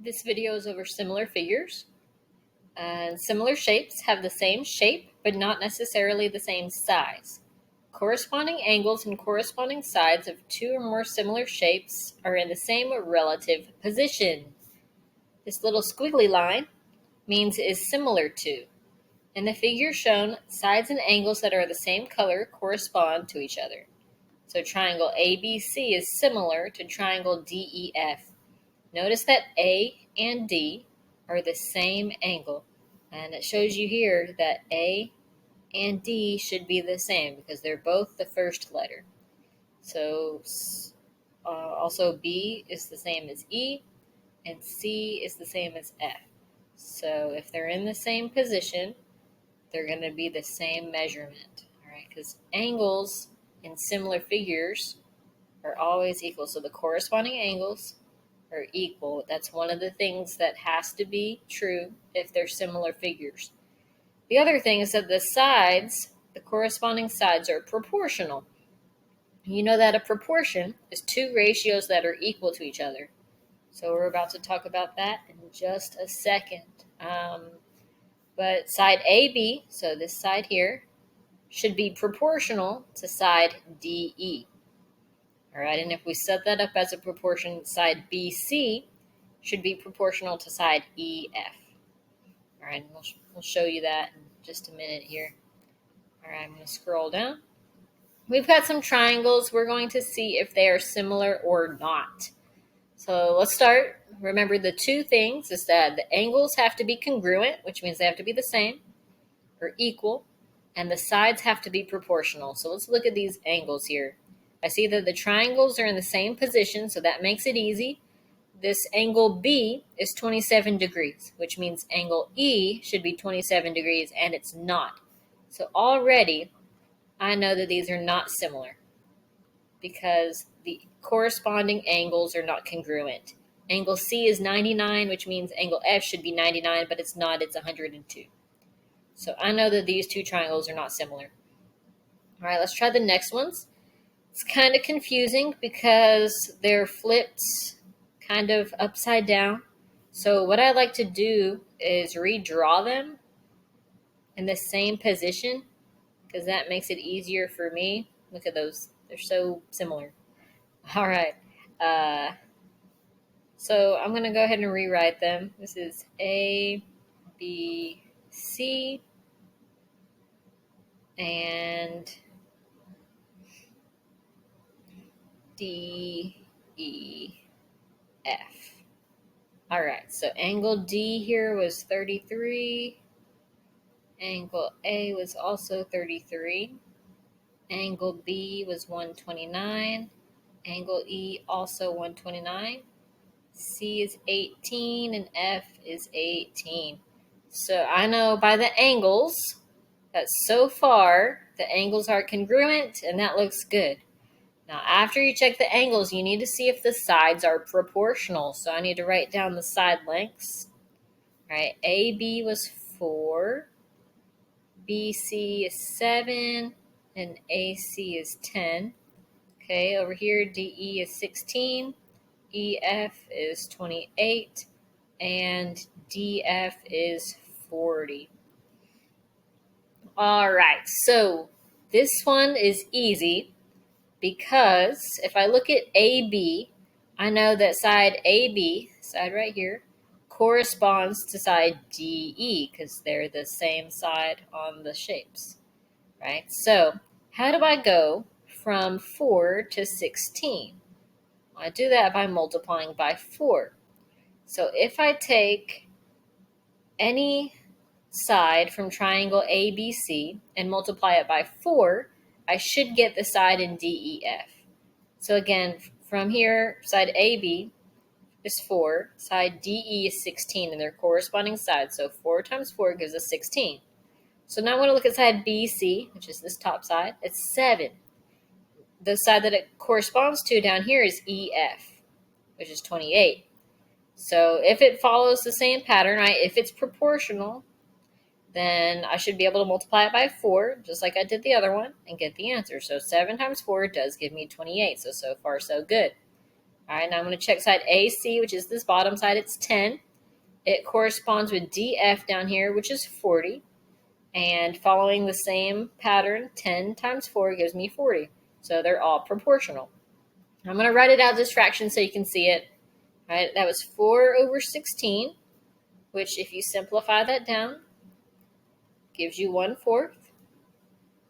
This video is over similar figures. And similar shapes have the same shape, but not necessarily the same size. Corresponding angles and corresponding sides of two or more similar shapes are in the same relative position. This little squiggly line means is similar to. In the figure shown, sides and angles that are the same color correspond to each other. So triangle ABC is similar to triangle DEF. Notice that A and D are the same angle, and it shows you here that A and D should be the same because they're both the first letter. So also B is the same as E, and C is the same as F. So if they're in the same position, they're going to be the same measurement, all right? Because angles in similar figures are always equal. So the corresponding angles are equal. That's one of the things that has to be true if they're similar figures. The other thing is that the sides, the corresponding sides, are proportional. You know that a proportion is two ratios that are equal to each other. So we're about to talk about that in just a second. But side AB, so this side here, should be proportional to side DE. All right, and if we set that up as a proportion, side BC should be proportional to side EF. All right, we'll show you that in just a minute here. All right, I'm going to scroll down. We've got some triangles. We're going to see if they are similar or not. So let's start. Remember, the two things is that the angles have to be congruent, which means they have to be the same or equal, and the sides have to be proportional. So let's look at these angles here. I see that the triangles are in the same position, so that makes it easy. This angle B is 27 degrees, which means angle E should be 27 degrees, and it's not. So already, I know that these are not similar because the corresponding angles are not congruent. Angle C is 99, which means angle F should be 99, but it's not, it's 102. So I know that these two triangles are not similar. All right, let's try the next ones. It's kind of confusing because they're flipped kind of upside down. So what I like to do is redraw them in the same position because that makes it easier for me. Look at those. They're so similar. All right. So I'm going to go ahead and rewrite them. This is A, B, C, and D, E, F. All right, so angle D here was 33. Angle A was also 33. Angle B was 129. Angle E also 129. C is 18 and F is 18. So I know by the angles that so far the angles are congruent and that looks good. Now, after you check the angles, you need to see if the sides are proportional. So I need to write down the side lengths. All right, AB was 4, BC is 7, and AC is 10. Okay, over here, DE is 16, EF is 28, and DF is 40. All right, so this one is easy because if I look at AB, I know that side AB, side right here, corresponds to side DE because they're the same side on the shapes, right? So how do I go from 4 to 16? I do that by multiplying by 4. So if I take any side from triangle ABC and multiply it by 4, I should get the side in DEF. So again, from here, side AB is 4, side DE is 16, and their corresponding sides. So 4 times 4 gives us 16. So now I want to look at side BC, which is this top side. It's 7. The side that it corresponds to down here is EF, which is 28. So if it follows the same pattern, right, if it's proportional, then I should be able to multiply it by 4, just like I did the other one, and get the answer. So 7 times 4 does give me 28. So far, so good. All right, now I'm going to check side AC, which is this bottom side. It's 10. It corresponds with DF down here, which is 40. And following the same pattern, 10 times 4 gives me 40. So they're all proportional. I'm going to write it out as fraction so you can see it. All right, that was 4 over 16, which if you simplify that down, gives you 1/4.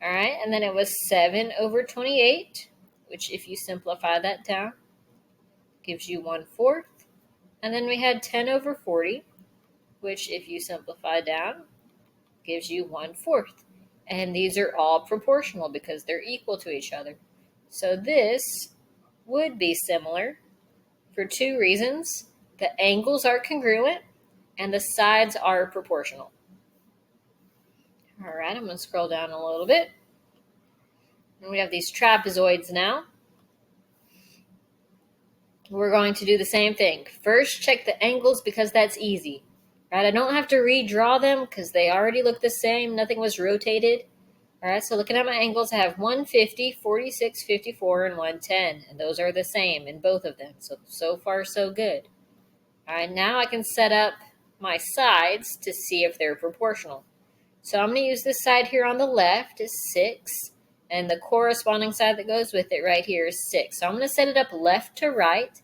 All right, and then it was 7 over 28, which if you simplify that down, gives you 1/4. And then we had 10 over 40, which if you simplify down, gives you 1/4. And these are all proportional because they're equal to each other. So this would be similar for two reasons. The angles are congruent and the sides are proportional. All right, I'm going to scroll down a little bit. And we have these trapezoids now. We're going to do the same thing. First, check the angles because that's easy. Right? I don't have to redraw them because they already look the same. Nothing was rotated. All right, so looking at my angles, I have 150, 46, 54, and 110. And those are the same in both of them. So far, so good. All right, now I can set up my sides to see if they're proportional. So I'm going to use this side here on the left is 6. And the corresponding side that goes with it right here is 6. So I'm going to set it up left to right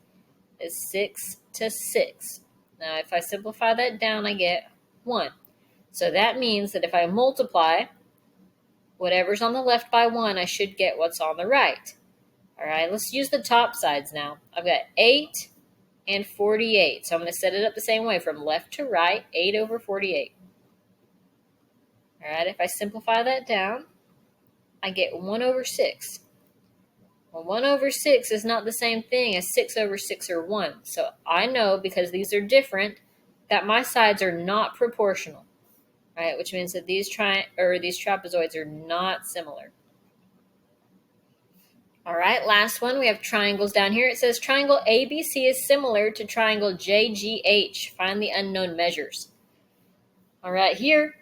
as 6 to 6. Now, if I simplify that down, I get 1. So that means that if I multiply whatever's on the left by 1, I should get what's on the right. All right, let's use the top sides now. I've got 8 and 48. So I'm going to set it up the same way from left to right, 8 over 48. All right, if I simplify that down, I get 1 over 6. Well, 1 over 6 is not the same thing as 6 over 6 or 1. So I know, because these are different, that my sides are not proportional. Right, which means that these trapezoids are not similar. All right, last one. We have triangles down here. It says triangle ABC is similar to triangle JGH. Find the unknown measures. All right, here,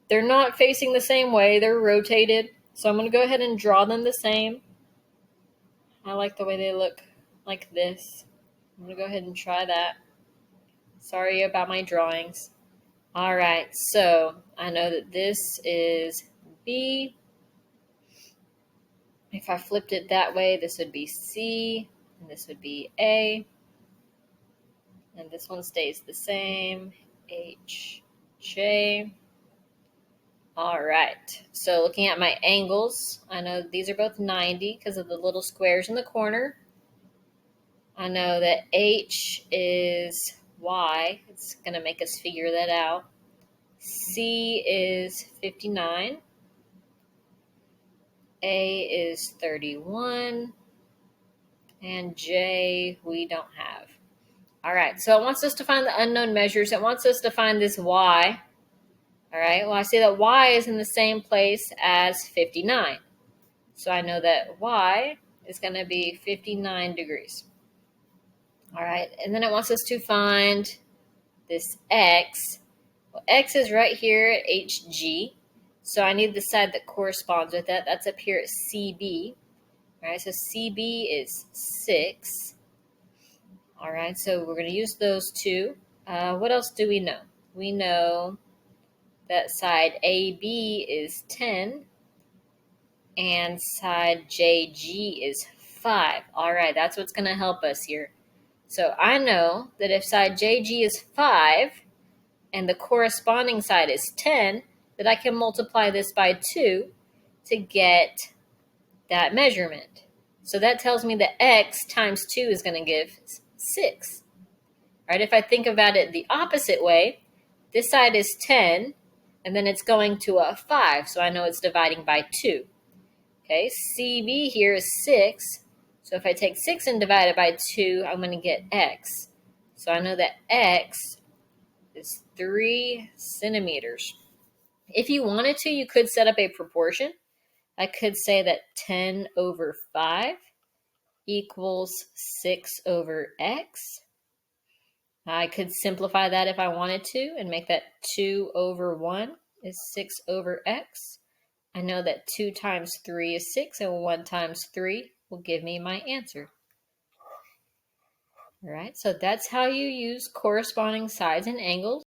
they're not facing the same way. They're rotated. So I'm going to go ahead and draw them the same. I like the way they look like this. I'm going to go ahead and try that. Sorry about my drawings. All right, so I know that this is B. If I flipped it that way, this would be C, and this would be A. And this one stays the same, H, J. All right, so looking at my angles, I know these are both 90 because of the little squares in the corner. I know that H is Y. It's going to make us figure that out. C is 59. A is 31. And J we don't have. All right, so it wants us to find the unknown measures. It wants us to find this Y. All right, well, I see that Y is in the same place as 59. So I know that Y is going to be 59 degrees. All right, and then it wants us to find this X. Well, X is right here at HG. So I need the side that corresponds with that. That's up here at CB. All right, so CB is 6. All right, so we're going to use those two. What else do we know? We know that side AB is 10 and side JG is 5. All right, that's what's going to help us here. So I know that if side JG is 5 and the corresponding side is 10, that I can multiply this by 2 to get that measurement. So that tells me that X times 2 is going to give 6. Right? If I think about it the opposite way, this side is 10, and then it's going to a 5, so I know it's dividing by 2. Okay, CB here is 6, so if I take 6 and divide it by 2, I'm going to get X. So I know that X is 3 centimeters. If you wanted to, you could set up a proportion. I could say that 10 over 5 equals 6 over X. I could simplify that if I wanted to and make that 2 over 1 is 6 over X. I know that 2 times 3 is 6, and 1 times 3 will give me my answer. All right, so that's how you use corresponding sides and angles.